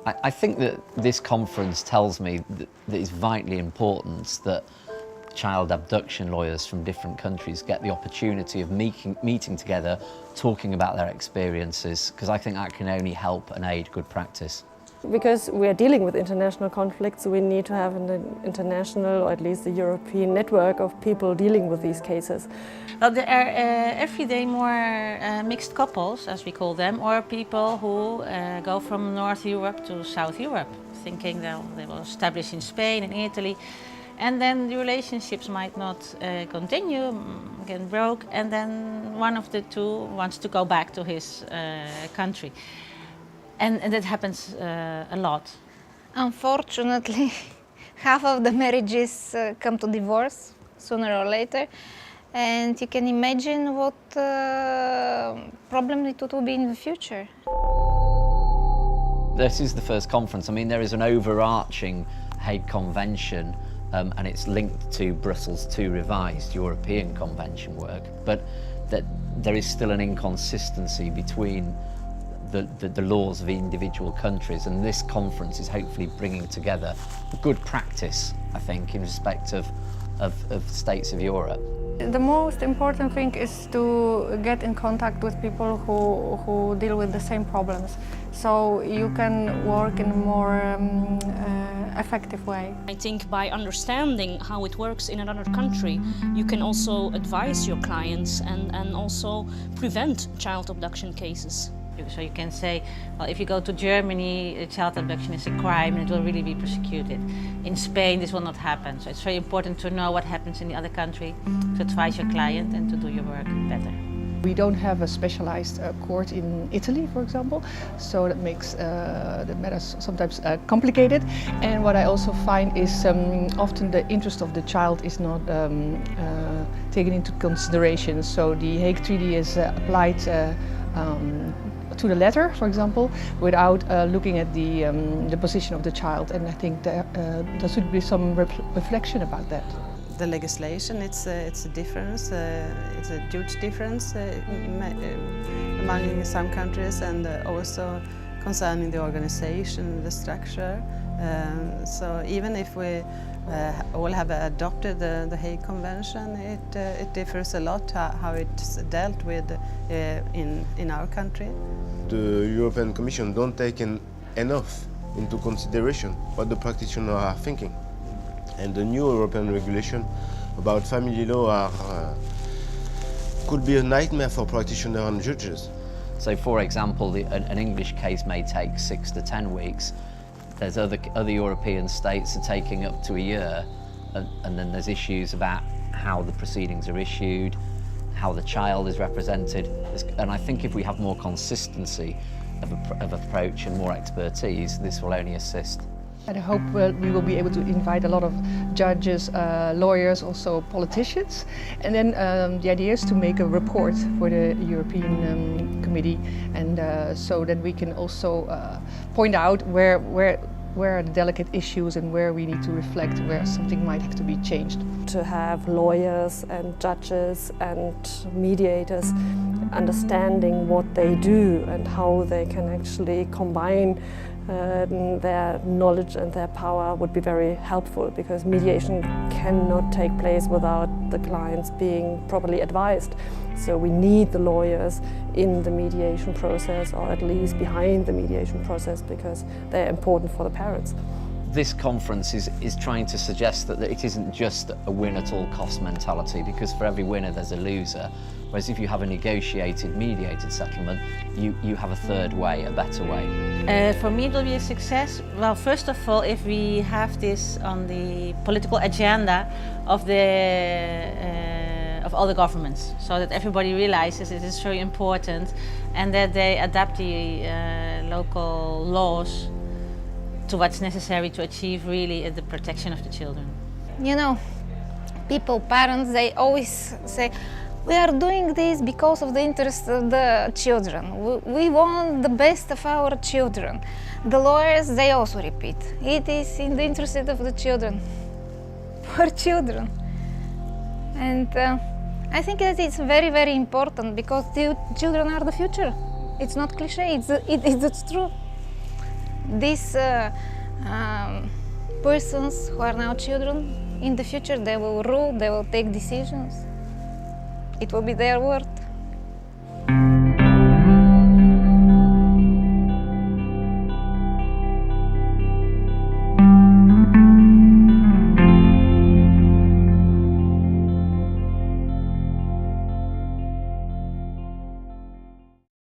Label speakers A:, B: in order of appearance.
A: I think that this conference tells me that it's vitally important that child abduction lawyers from different countries get the opportunity of meeting together, talking about their experiences, because I think that can only help and aid good practice.
B: Because we are dealing with international conflicts, we need to have an international, or at least a European network of people dealing with these cases.
C: Well, there are every day more mixed couples, as we call them, or people who go from North Europe to South Europe, thinking they will establish in Spain and Italy. And then the relationships might not continue, get broke, and then one of the two wants to go back to his country. And that happens a lot.
D: Unfortunately, half of the marriages come to divorce sooner or later. And you can imagine what problem it will be in the future.
A: This is the first conference. I mean, there is an overarching Hague Convention and it's linked to Brussels II revised European Convention work, but that there is still an inconsistency between the laws of individual countries, and this conference is hopefully bringing together good practice, I think, in respect of states of Europe.
E: The most important thing is to get in contact with people who deal with the same problems, so you can work in a more effective way.
F: I think by understanding how it works in another country, you can also advise your clients and also prevent child abduction cases.
C: So you can say, well, if you go to Germany, child abduction is a crime and it will really be prosecuted. In Spain, this will not happen. So it's very important to know what happens in the other country, to advise your client and to do your work better.
G: We don't have a specialized court in Italy, for example, so that makes the matters sometimes complicated. And what I also find is often the interest of the child is not taken into consideration. So the Hague Treaty is applied to the letter, for example, without looking at the position of the child, and I think there should be some reflection about that.
H: The legislation, it's a difference, it's a huge difference among some countries, and also concerning the organization, the structure. So even if we all have adopted the Hague Convention, it differs a lot how it's dealt with in our country.
I: The European Commission don't take enough into consideration what the practitioners are thinking. And the new European regulation about family law could be a nightmare for practitioners and judges.
A: So, for example, an English case may take 6 to 10 weeks. There's other European states are taking up to a year, and then there's issues about how the proceedings are issued, how the child is represented. And I think if we have more consistency of approach and more expertise, this will only assist.
G: And I hope we will be able to invite a lot of judges, lawyers, also politicians. And then the idea is to make a report for the European Committee, and so that we can also point out where are the delicate issues and where we need to reflect, where something might have to be changed.
B: To have lawyers and judges and mediators understanding what they do and how they can actually combine their knowledge and their power would be very helpful, because mediation cannot take place without the clients being properly advised. So we need the lawyers in the mediation process, or at least behind the mediation process, because they're important for the parents.
A: This conference is trying to suggest that it isn't just a win-at-all-cost mentality, because for every winner there's a loser. Whereas if you have a negotiated, mediated settlement, you have a third way, a better way.
C: For me it will be a success. Well, first of all, if we have this on the political agenda of all the governments, so that everybody realizes it is very important and that they adapt the local laws to what's necessary to achieve really the protection of the children.
D: You know, parents, they always say, we are doing this because of the interest of the children. We want the best of our children. The lawyers, they also repeat, it is in the interest of the children. Poor children. And I think that it's very, very important, because the children are the future. It's not cliche, it's true. these persons who are now children, in the future they will rule, they will take decisions. It will be their word.